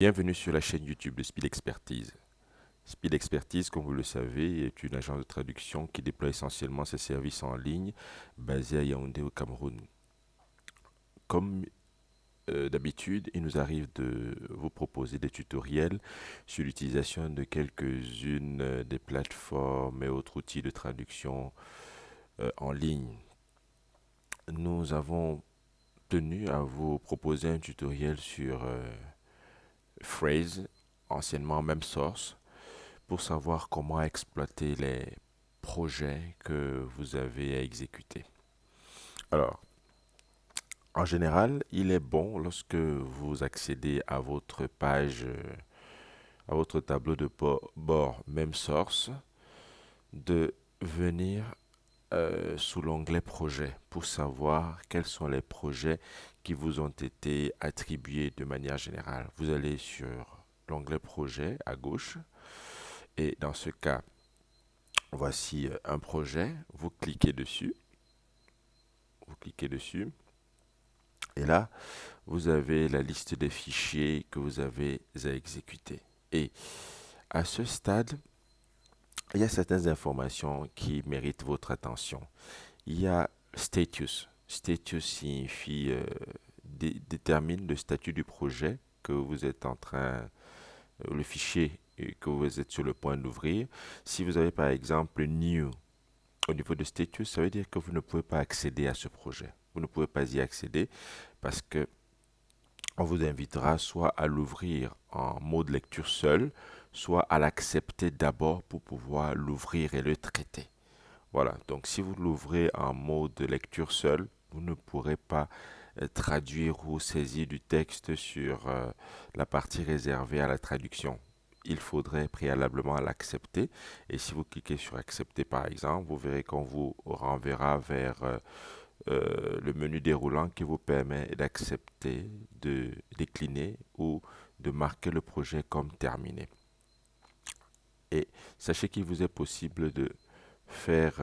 Bienvenue sur la chaîne YouTube de Speed Expertise. Speed Expertise, comme vous le savez, est une agence de traduction qui déploie essentiellement ses services en ligne basés à Yaoundé au Cameroun. Comme d'habitude, il nous arrive de vous proposer des tutoriels sur l'utilisation de quelques-unes des plateformes et autres outils de traduction en ligne. Nous avons tenu à vous proposer un tutoriel sur Phrase, anciennement MemSource, pour savoir comment exploiter les projets que vous avez à exécuter. Alors, en général, il est bon lorsque vous accédez à votre page, à votre tableau de bord même source, de venir sous l'onglet projet pour savoir quels sont les projets qui vous ont été attribués de manière générale. Vous allez sur l'onglet projet à gauche et dans ce cas, voici un projet, vous cliquez dessus, et là, vous avez la liste des fichiers que vous avez à exécuter. Et à ce stade, il y a certaines informations qui méritent votre attention. Il y a status. Status signifie détermine le statut du projet que vous êtes en train, le fichier que vous êtes sur le point d'ouvrir. Si vous avez par exemple new au niveau de status, ça veut dire que vous ne pouvez pas accéder à ce projet. Vous ne pouvez pas y accéder parce que on vous invitera soit à l'ouvrir en mode lecture seul, soit à l'accepter d'abord pour pouvoir l'ouvrir et le traiter. Voilà, donc si vous l'ouvrez en mode lecture seul, vous ne pourrez pas traduire ou saisir du texte sur la partie réservée à la traduction. Il faudrait préalablement l'accepter. Et si vous cliquez sur accepter par exemple, vous verrez qu'on vous renverra vers le menu déroulant qui vous permet d'accepter, de décliner ou de marquer le projet comme terminé. Et sachez qu'il vous est possible de faire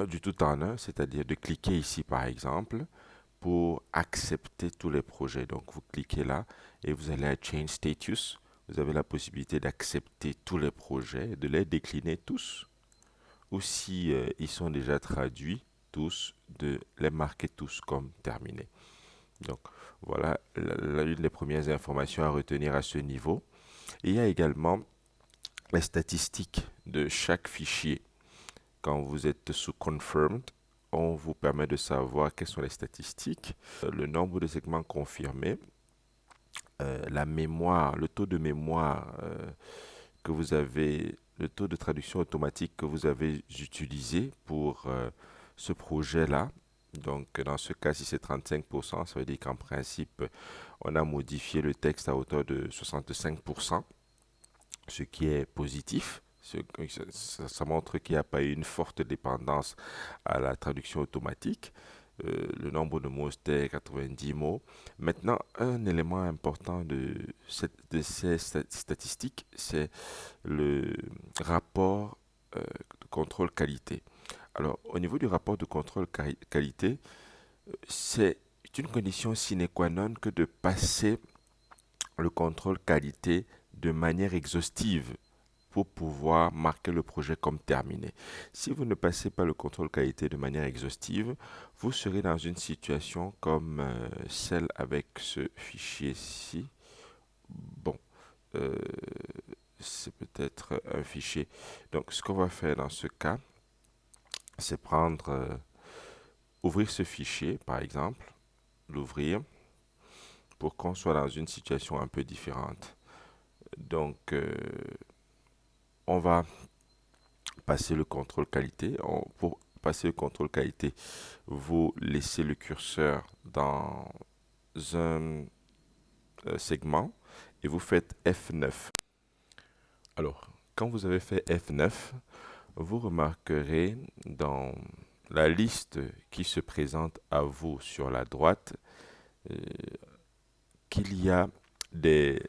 du tout en un, c'est-à-dire de cliquer ici par exemple pour accepter tous les projets. Donc vous cliquez là et vous allez à Change Status. Vous avez la possibilité d'accepter tous les projets, de les décliner tous, ou si ils sont déjà traduits tous, de les marquer tous comme terminés. Donc voilà l'une des premières informations à retenir à ce niveau. Et il y a également les statistiques de chaque fichier. Quand vous êtes sous Confirmed, on vous permet de savoir quelles sont les statistiques, le nombre de segments confirmés, la mémoire, le taux de mémoire que vous avez, le taux de traduction automatique que vous avez utilisé pour ce projet-là. Donc, dans ce cas, si c'est 35%, ça veut dire qu'en principe, on a modifié le texte à hauteur de 65%, ce qui est positif. Ça montre qu'il n'y a pas eu une forte dépendance à la traduction automatique. Le nombre de mots, c'était 90 mots. Maintenant, un élément important de ces statistiques, c'est le rapport de contrôle qualité. Alors, au niveau du rapport de contrôle qualité, c'est une condition sine qua non que de passer le contrôle qualité de manière exhaustive pour pouvoir marquer le projet comme terminé. Si vous ne passez pas le contrôle qualité de manière exhaustive, vous serez dans une situation comme celle avec ce fichier-ci. Bon, euh, c'est peut-être un fichier. Donc, ce qu'on va faire dans ce cas, c'est prendre, ouvrir ce fichier, par exemple, l'ouvrir pour qu'on soit dans une situation un peu différente. Donc, on va passer le contrôle qualité. Pour passer le contrôle qualité, vous laissez le curseur dans un segment et vous faites F9. Alors, quand vous avez fait F9, vous remarquerez dans la liste qui se présente à vous sur la droite euh, qu'il y a des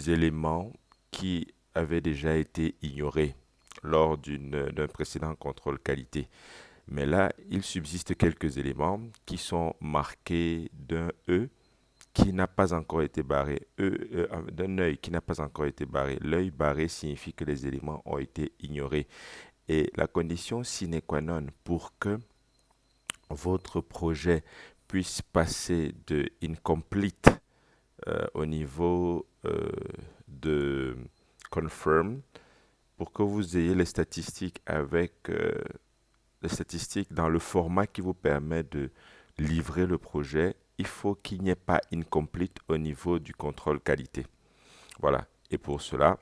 éléments qui avaient déjà été ignorés lors d'un précédent contrôle qualité. Mais là, il subsiste quelques éléments qui sont marqués d'un E qui n'a pas encore été barré, d'un œil qui n'a pas encore été barré. L'œil barré signifie que les éléments ont été ignorés. Et la condition sine qua non pour que votre projet puisse passer de incomplete au niveau de confirm, pour que vous ayez les statistiques les statistiques dans le format qui vous permet de livrer le projet, il faut qu'il n'y ait pas incomplete au niveau du contrôle qualité. Voilà. Et pour cela,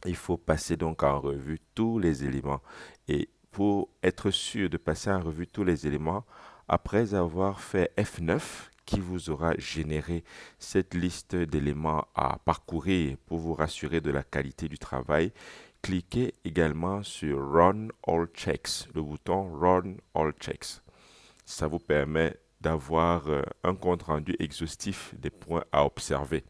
il faut passer donc en revue tous les éléments. Et pour être sûr de passer en revue tous les éléments, après avoir fait F9, qui vous aura généré cette liste d'éléments à parcourir pour vous rassurer de la qualité du travail, cliquez également sur Run All Checks, le bouton Run All Checks. Ça vous permet d'avoir un compte rendu exhaustif des points à observer.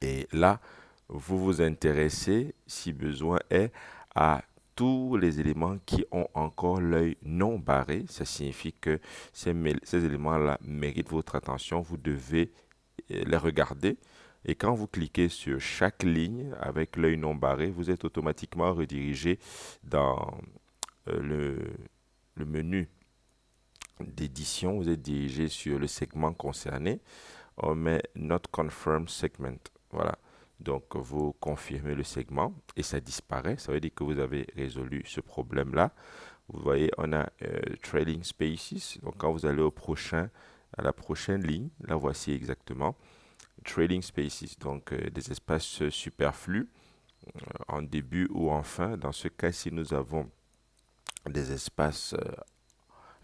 Et là, vous vous intéressez, si besoin est, à tous les éléments qui ont encore l'œil non barré. Ça signifie que ces éléments-là méritent votre attention. Vous devez les regarder. Et quand vous cliquez sur chaque ligne avec l'œil non barré, vous êtes automatiquement redirigé dans le menu d'édition. Vous êtes dirigé sur le segment concerné. On met Not Confirmed Segment. Voilà. Donc, vous confirmez le segment et ça disparaît. Ça veut dire que vous avez résolu ce problème-là. Vous voyez, on a Trailing Spaces. Donc, quand vous allez à la prochaine ligne, la voici exactement. Trailing Spaces, donc des espaces superflus en début ou en fin. Dans ce cas-ci, nous avons des espaces,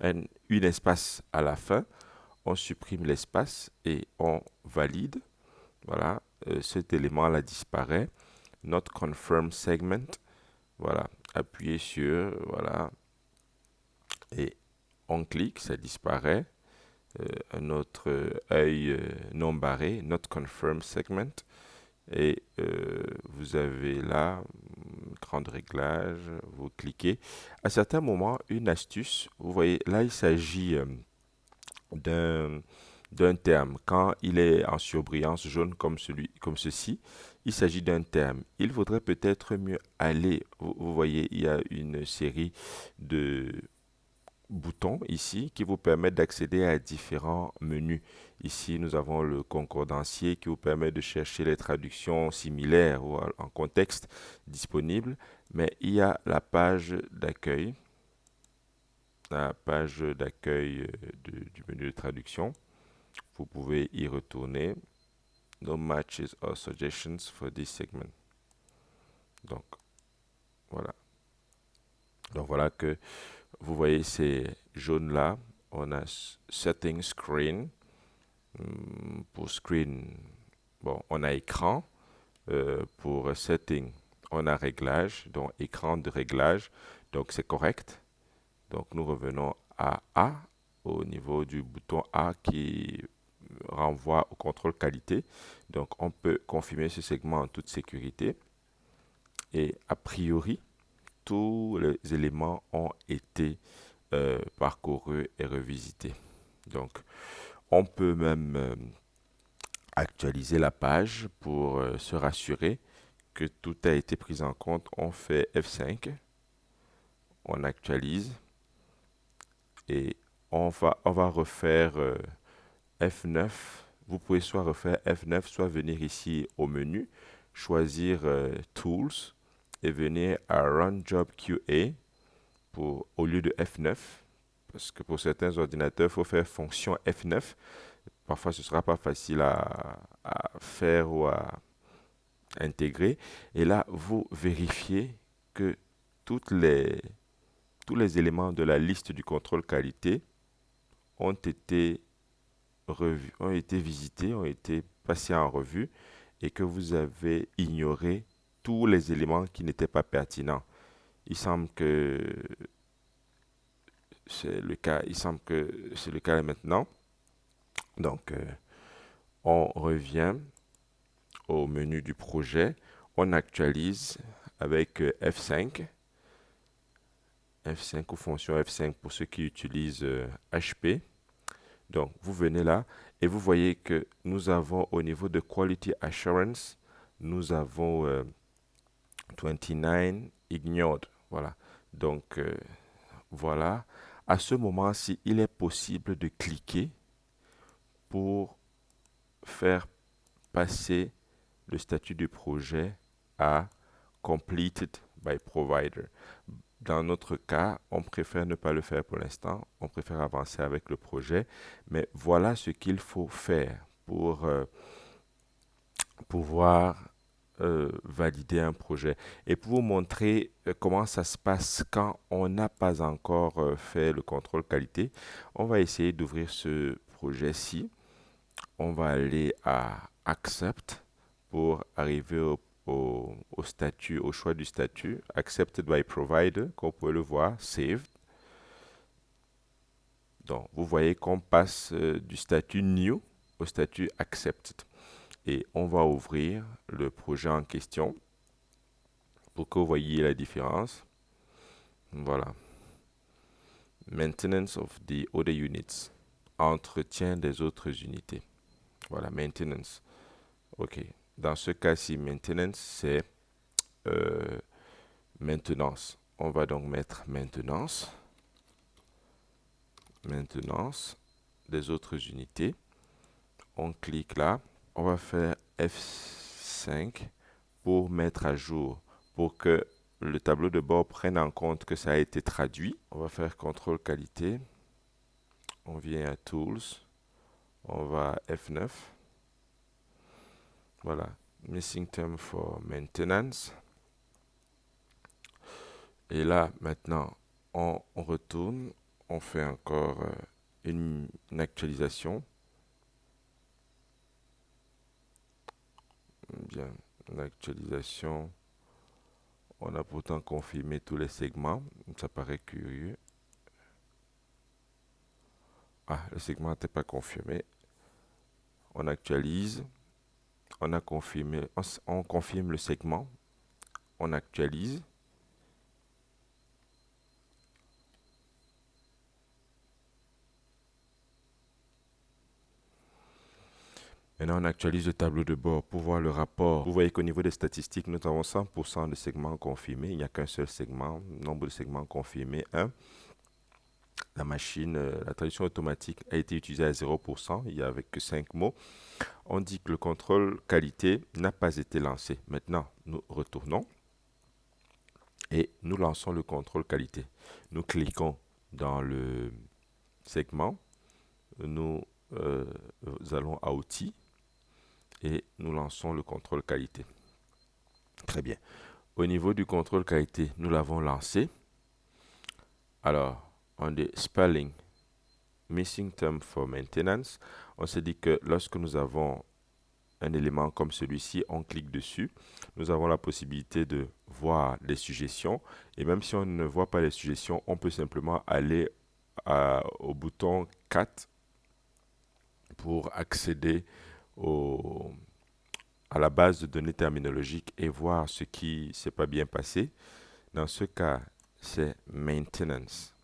une espace à la fin. On supprime l'espace et on valide. Voilà, cet élément-là disparaît. Not confirm segment. Voilà, appuyez sur, voilà, et on clique, ça disparaît. Un autre œil non barré, not confirm segment. Et vous avez là, écran de réglage, vous cliquez. À certains moments, une astuce, vous voyez, là, il s'agit d'un d'un terme. Quand il est en surbrillance jaune comme ceci, il s'agit d'un terme. Il vaudrait peut-être mieux aller, vous voyez, il y a une série de boutons ici qui vous permettent d'accéder à différents menus. Ici, nous avons le concordancier qui vous permet de chercher les traductions similaires ou en contexte disponibles. Mais il y a la page d'accueil du menu de traduction. Vous pouvez y retourner. No matches or suggestions for this segment. Donc, voilà. Donc, voilà que vous voyez ces jaunes-là. On a Setting Screen. Pour Screen, bon, on a écran. Pour Setting, on a réglage. Donc, écran de réglage. Donc, c'est correct. Donc, nous revenons à A, au niveau du bouton A qui renvoie au contrôle qualité. Donc, on peut confirmer ce segment en toute sécurité. Et a priori, tous les éléments ont été parcourus et revisités. Donc, on peut même actualiser la page pour se rassurer que tout a été pris en compte. On fait F5, on actualise et on va refaire F9. Vous pouvez soit refaire F9, soit venir ici au menu, choisir Tools et venir à Run Job QA au lieu de F9. Parce que pour certains ordinateurs, il faut faire fonction F9. Parfois, ce ne sera pas facile à faire ou à intégrer. Et là, vous vérifiez que toutes les, tous les éléments de la liste du contrôle qualité ont été revus, ont été visités, ont été passés en revue et que vous avez ignoré tous les éléments qui n'étaient pas pertinents. Il semble que c'est le cas. Il semble que c'est le cas maintenant. Donc, on revient au menu du projet. On actualise avec F5. F5 ou fonction F5 pour ceux qui utilisent HP. Donc, vous venez là et vous voyez que nous avons au niveau de Quality Assurance, nous avons 29 ignored. Voilà. Donc, voilà. À ce moment-ci, il est possible de cliquer pour faire passer le statut du projet à Completed by Provider. Dans notre cas, on préfère ne pas le faire pour l'instant. On préfère avancer avec le projet. Mais voilà ce qu'il faut faire pour pouvoir valider un projet. Et pour vous montrer comment ça se passe quand on n'a pas encore fait le contrôle qualité, on va essayer d'ouvrir ce projet-ci. On va aller à Accept pour arriver au statut, au choix du statut. Accepted by Provider, comme vous pouvez le voir, Saved. Donc, vous voyez qu'on passe du statut New au statut Accepted. Et on va ouvrir le projet en question pour que vous voyez la différence. Voilà. Maintenance of the other units. Entretien des autres unités. Voilà, maintenance. OK. Dans ce cas-ci, maintenance, c'est maintenance. On va donc mettre maintenance. Maintenance des autres unités. On clique là. On va faire F5 pour mettre à jour, pour que le tableau de bord prenne en compte que ça a été traduit. On va faire contrôle qualité. On vient à Tools. On va à F9. Voilà. Missing term for maintenance. Et là, maintenant, on retourne. On fait encore une actualisation. Bien, l'actualisation. On a pourtant confirmé tous les segments. Ça paraît curieux. Ah, le segment n'était pas confirmé. On actualise. On a confirmé. On confirme le segment. On actualise. Maintenant, on actualise le tableau de bord pour voir le rapport. Vous voyez qu'au niveau des statistiques, nous avons 100% de segments confirmés. Il n'y a qu'un seul segment. Nombre de segments confirmés, 1. La machine, la traduction automatique a été utilisée à 0%. Il n'y avait que 5 mots. On dit que le contrôle qualité n'a pas été lancé. Maintenant, nous retournons et nous lançons le contrôle qualité. Nous cliquons dans le segment. Nous allons à outils et nous lançons le contrôle qualité. Très bien. Au niveau du contrôle qualité, nous l'avons lancé. Alors, on dit spelling, missing term for maintenance. On se dit que lorsque nous avons un élément comme celui-ci, on clique dessus. Nous avons la possibilité de voir les suggestions. Et même si on ne voit pas les suggestions, on peut simplement aller au bouton 4 pour accéder à la base de données terminologiques et voir ce qui s'est pas bien passé. Dans ce cas, c'est maintenance.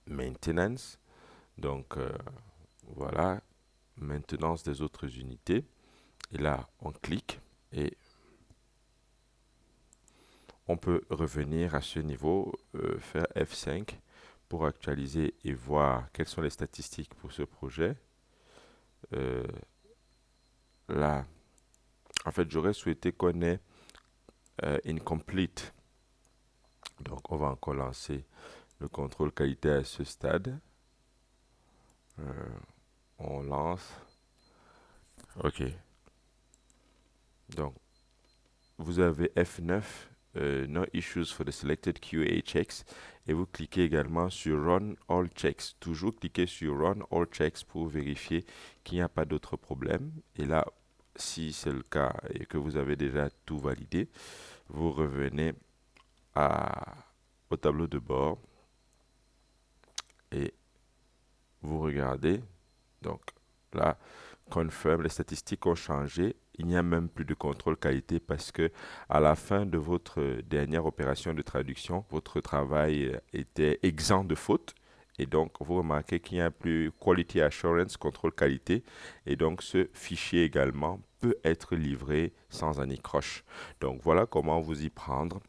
Maintenance. Donc, voilà, maintenance des autres unités. Et là, on clique et on peut revenir à ce niveau, faire F5 pour actualiser et voir quelles sont les statistiques pour ce projet. Là, en fait, j'aurais souhaité qu'on ait incomplete. Donc, on va encore lancer le contrôle qualité à ce stade. On lance. OK. Donc, vous avez F9, No issues for the selected QA checks. Et vous cliquez également sur Run All Checks. Toujours cliquez sur Run All Checks pour vérifier qu'il n'y a pas d'autres problèmes. Et là, si c'est le cas et que vous avez déjà tout validé, vous revenez au tableau de bord et vous regardez. Donc là, confirm, les statistiques ont changé. Il n'y a même plus de contrôle qualité parce que à la fin de votre dernière opération de traduction, votre travail était exempt de faute Et donc, vous remarquez qu'il y a un plus Quality Assurance, contrôle qualité. Et donc, ce fichier également peut être livré sans anicroche. Donc, voilà comment vous y prendre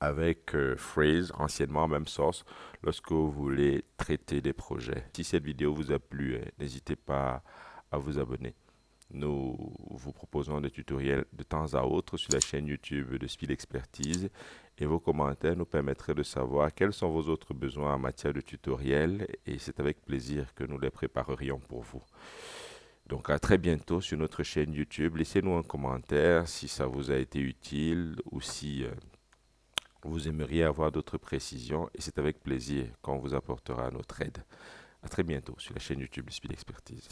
avec Phrase, anciennement même Source, lorsque vous voulez traiter des projets. Si cette vidéo vous a plu, n'hésitez pas à vous abonner. Nous vous proposons des tutoriels de temps à autre sur la chaîne YouTube de Speed Expertise et vos commentaires nous permettraient de savoir quels sont vos autres besoins en matière de tutoriels et c'est avec plaisir que nous les préparerions pour vous. Donc à très bientôt sur notre chaîne YouTube. Laissez-nous un commentaire si ça vous a été utile ou si vous aimeriez avoir d'autres précisions et c'est avec plaisir qu'on vous apportera notre aide. À très bientôt sur la chaîne YouTube de Speed Expertise.